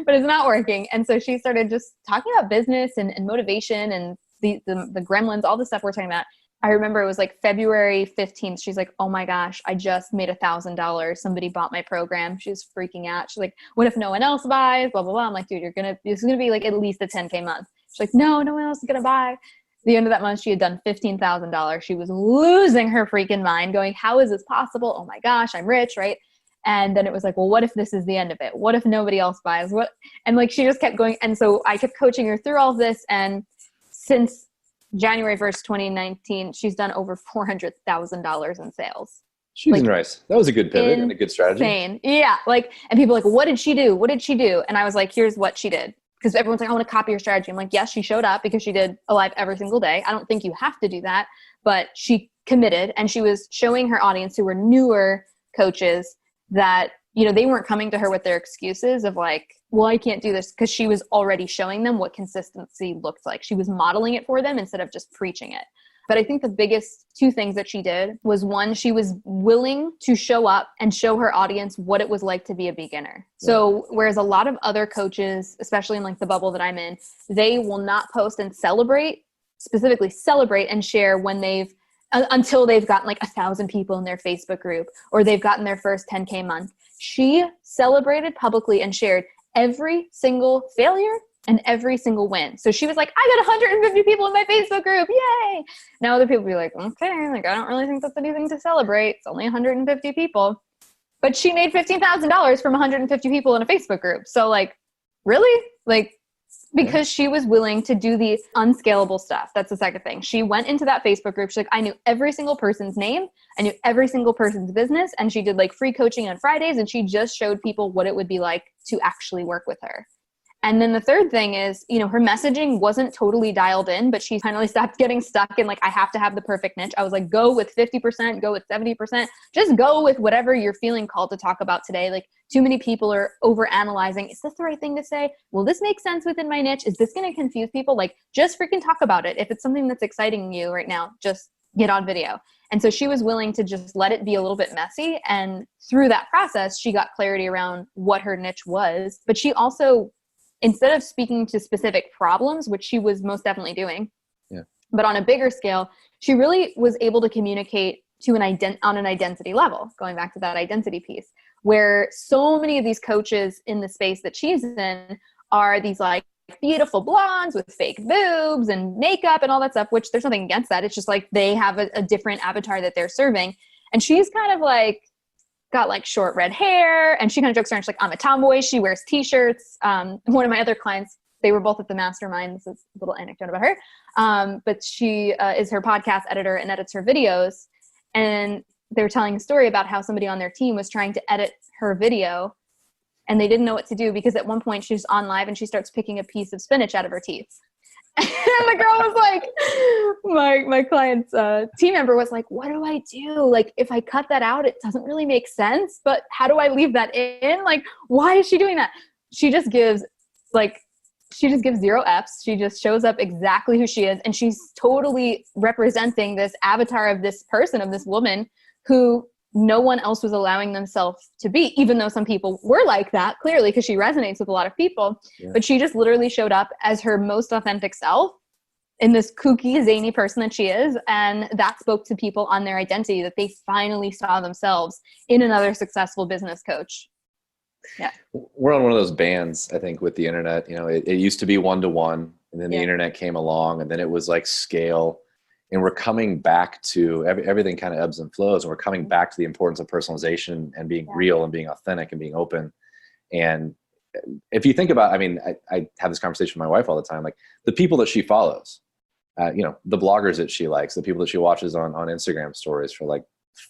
but it's not working. And so she started just talking about business and motivation and the gremlins, all the stuff we're talking about. I remember it was February 15th. She's like, oh my gosh, I just made $1,000. Somebody bought my program. She was freaking out. She's like, what if no one else buys? Blah, blah, blah. I'm like, dude, this is going to be at least a 10K month. She's like, no one else is going to buy. The end of that month, she had done $15,000. She was losing her freaking mind, going, how is this possible? Oh my gosh, I'm rich, right? And then it was well, what if this is the end of it? What if nobody else buys? What? And she just kept going. And so I kept coaching her through all of this. And since January 1st, 2019, she's done over $400,000 in sales. She's nice. That was a good pivot and a good strategy. Insane. Yeah. And people what did she do? What did she do? And I was like, here's what she did. Because everyone's like, I want to copy your strategy. I'm like, yes, she showed up because she did a live every single day. I don't think you have to do that, but she committed, and she was showing her audience, who were newer coaches, that, they weren't coming to her with their excuses of well, I can't do this, because she was already showing them what consistency looked like. She was modeling it for them instead of just preaching it. But I think the biggest two things that she did was, one, she was willing to show up and show her audience what it was like to be a beginner. Yeah. So whereas a lot of other coaches, especially in the bubble that I'm in, they will not post and specifically celebrate and share when until they've gotten 1,000 people in their Facebook group, or they've gotten their first 10K month. She celebrated publicly and shared every single failure and every single win. So she was like, I got 150 people in my Facebook group. Yay. Now other people be like, okay, I don't really think that's anything to celebrate. It's only 150 people. But she made $15,000 from 150 people in a Facebook group. So really? Because she was willing to do the unscalable stuff. That's the second thing. She went into that Facebook group. She's like, I knew every single person's name. I knew every single person's business. And she did free coaching on Fridays. And she just showed people what it would be like to actually work with her. And then the third thing is, her messaging wasn't totally dialed in, but she finally stopped getting stuck in I have to have the perfect niche. I was like, go with 50%, go with 70%, just go with whatever you're feeling called to talk about today. Too many people are overanalyzing. Is this the right thing to say? Will this make sense within my niche? Is this going to confuse people? Just freaking talk about it. If it's something that's exciting you right now, just get on video. And so she was willing to just let it be a little bit messy. And through that process, she got clarity around what her niche was. But she also, instead of speaking to specific problems, which she was most definitely doing, but on a bigger scale, she really was able to communicate to on an identity level, going back to that identity piece, where so many of these coaches in the space that she's in are these beautiful blondes with fake boobs and makeup and all that stuff, which there's nothing against that. It's just they have a different avatar that they're serving. And she's kind of like, got like short red hair, and she kind of jokes around. She's like, I'm a tomboy. She wears t-shirts. One of my other clients, they were both at the mastermind. This is a little anecdote about her. But she is her podcast editor and edits her videos. And they were telling a story about how somebody on their team was trying to edit her video, and they didn't know what to do because at one point she's on live and she starts picking a piece of spinach out of her teeth. And the girl was like, my client's team member was like, what do I do? Like, if I cut that out, it doesn't really make sense, but how do I leave that in? Like, why is she doing that? She just gives 0 Fs. She just shows up exactly who she is. And she's totally representing this avatar of this person, of this woman who no one else was allowing themselves to be, even though some people were like that, clearly, because she resonates with a lot of people. Yeah. But she just literally showed up as her most authentic self in this kooky, zany person that she is. And that spoke to people on their identity, that they finally saw themselves in another successful business coach. Yeah. We're on one of those bands, I think, with the internet. You know, it used to be 1-to-1, and then the internet came along, and then it was like scale. And we're coming back to everything kind of ebbs and flows. And we're coming back to the importance of personalization and being real and being authentic and being open. And if you think about, I mean, I have this conversation with my wife all the time, like the people that she follows, you know, the bloggers that she likes, the people that she watches on Instagram stories for like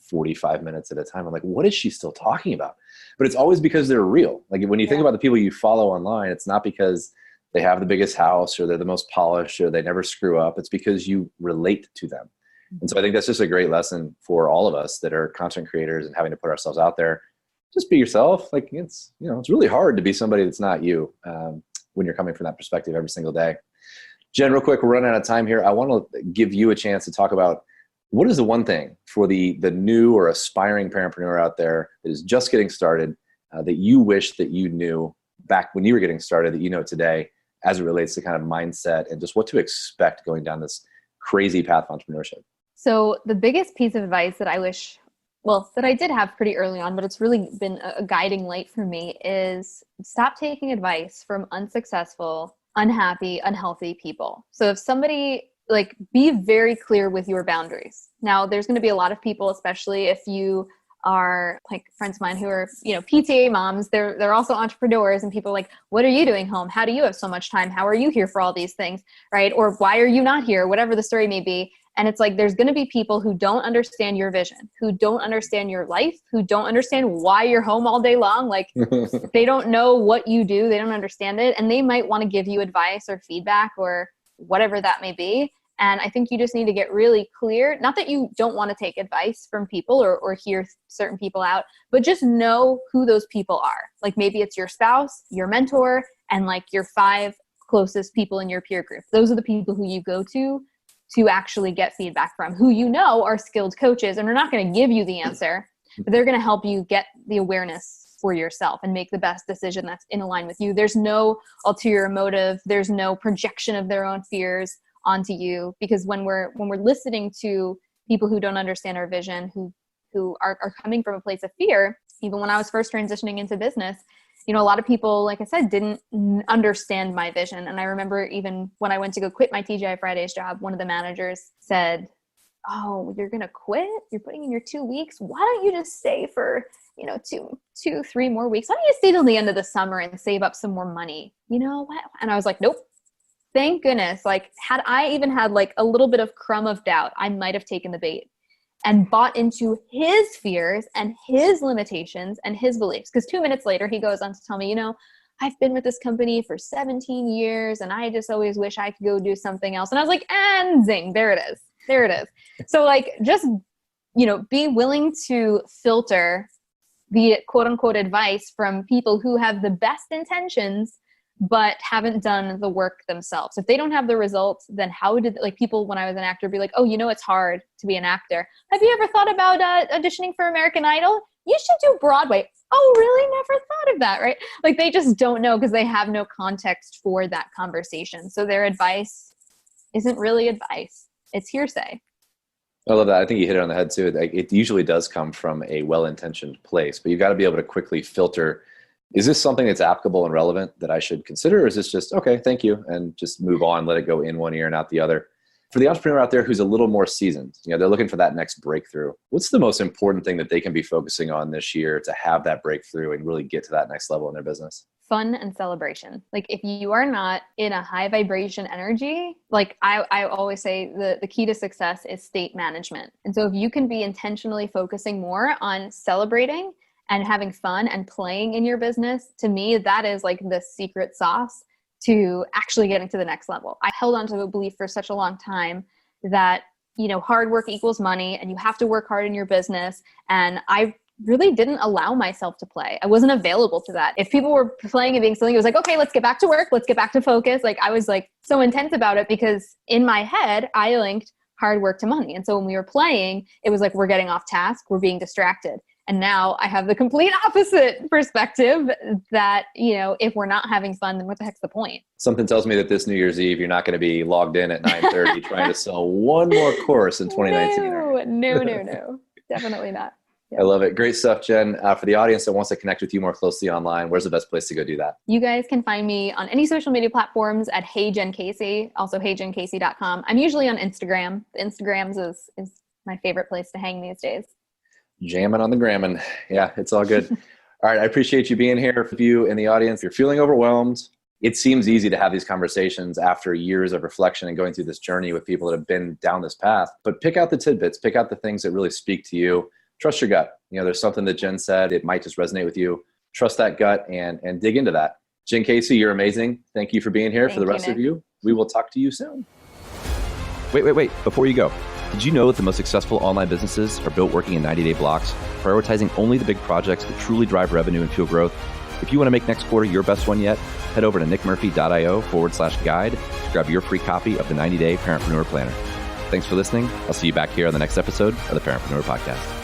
45 minutes at a time. I'm like, what is she still talking about? But it's always because they're real. Like when you think about the people you follow online, it's not because they have the biggest house or they're the most polished or they never screw up. It's because you relate to them. And so I think that's just a great lesson for all of us that are content creators and having to put ourselves out there. Just be yourself. Like it's, you know, it's really hard to be somebody that's not you when you're coming from that perspective every single day. Jen, real quick, we're running out of time here. I want to give you a chance to talk about what is the one thing for the new or aspiring parentpreneur out there that is just getting started that you wish that you knew back when you were getting started that you know today, as it relates to kind of mindset and just what to expect going down this crazy path of entrepreneurship? So the biggest piece of advice that I wish, well, that I did have pretty early on, but it's really been a guiding light for me is stop taking advice from unsuccessful, unhappy, unhealthy people. So if somebody, like, be very clear with your boundaries. Now, there's going to be a lot of people, especially if you are like friends of mine who are, you know, PTA moms, they're also entrepreneurs, and people are like, what are you doing home? How do you have so much time? How are you here for all these things? Right? Or why are you not here? Whatever the story may be. And it's like, there's going to be people who don't understand your vision, who don't understand your life, who don't understand why you're home all day long. Like they don't know what you do. They don't understand it. And they might want to give you advice or feedback or whatever that may be. And I think you just need to get really clear, not that you don't want to take advice from people or hear certain people out, but just know who those people are. Like maybe it's your spouse, your mentor, and like your 5 closest people in your peer group. Those are the people who you go to actually get feedback from, who you know are skilled coaches and are not going to give you the answer, but they're going to help you get the awareness for yourself and make the best decision that's in line with you. There's no ulterior motive. There's no projection of their own fears onto you, because when we're listening to people who don't understand our vision, who are coming from a place of fear, even when I was first transitioning into business, you know, a lot of people, like I said, didn't understand my vision. And I remember even when I went to go quit my TGI Fridays job, one of the managers said, oh, you're going to quit? You're putting in your 2 weeks? Why don't you just stay for, you know, 3 more weeks? Why don't you stay till the end of the summer and save up some more money? You know what? And I was like, nope. Thank goodness. Like had I even had like a little bit of crumb of doubt, I might have taken the bait and bought into his fears and his limitations and his beliefs. Because 2 minutes later, he goes on to tell me, you know, I've been with this company for 17 years and I just always wish I could go do something else. And I was like, and zing, there it is. There it is. So like, just, you know, be willing to filter the quote unquote advice from people who have the best intentions but haven't done the work themselves. If they don't have the results, then how did, like, people when I was an actor be like, oh, you know, it's hard to be an actor. Have you ever thought about auditioning for American Idol? You should do Broadway. Oh, really? Never thought of that, right? Like they just don't know because they have no context for that conversation. So their advice isn't really advice. It's hearsay. I love that. I think you hit it on the head too. It usually does come from a well-intentioned place, but you've got to be able to quickly filter, is this something that's applicable and relevant that I should consider? Or is this just, okay, thank you, and just move on, let it go in one ear and out the other? For the entrepreneur out there who's a little more seasoned, they're looking for that next breakthrough. What's the most important thing that they can be focusing on this year to have that breakthrough and really get to that next level in their business? Fun and celebration. Like if you are not in a high vibration energy, like I always say the key to success is state management. And so if you can be intentionally focusing more on celebrating and having fun and playing in your business, to me, that is like the secret sauce to actually getting to the next level. I held on to a belief for such a long time that, hard work equals money and you have to work hard in your business. And I really didn't allow myself to play. I wasn't available to that. If people were playing and being silly, it was like, okay, let's get back to work. Let's get back to focus. Like I was like so intense about it because in my head, I linked hard work to money. And so when we were playing, it was like, we're getting off task. We're being distracted. And now I have the complete opposite perspective that, if we're not having fun, then what the heck's the point? Something tells me that this New Year's Eve, you're not going to be logged in at 9:30 trying to sell one more course in 2019. No. Definitely not. I love it. Great stuff, Jen. For the audience that wants to connect with you more closely online, where's the best place to go do that? You guys can find me on any social media platforms at Hey Jen Casey, also heyjencasey.com. I'm usually on Instagram. The Instagrams is my favorite place to hang these days. Jamming on the gramming. Yeah, it's all good. All right. I appreciate you being here. For you in the audience, if you're feeling overwhelmed, it seems easy to have these conversations after years of reflection and going through this journey with people that have been down this path. But pick out the tidbits, pick out the things that really speak to you. Trust your gut. There's something that Jen said, it might just resonate with you. Trust that gut and dig into that. Jen Casey, you're amazing. Thank you for being here. For the rest of you, we will talk to you soon. Wait. Before you go, did you know that the most successful online businesses are built working in 90-day blocks, prioritizing only the big projects that truly drive revenue and fuel growth? If you want to make next quarter your best one yet, head over to nickmurphy.io/guide to grab your free copy of the 90-day Parentpreneur Planner. Thanks for listening. I'll see you back here on the next episode of the Parentpreneur Podcast.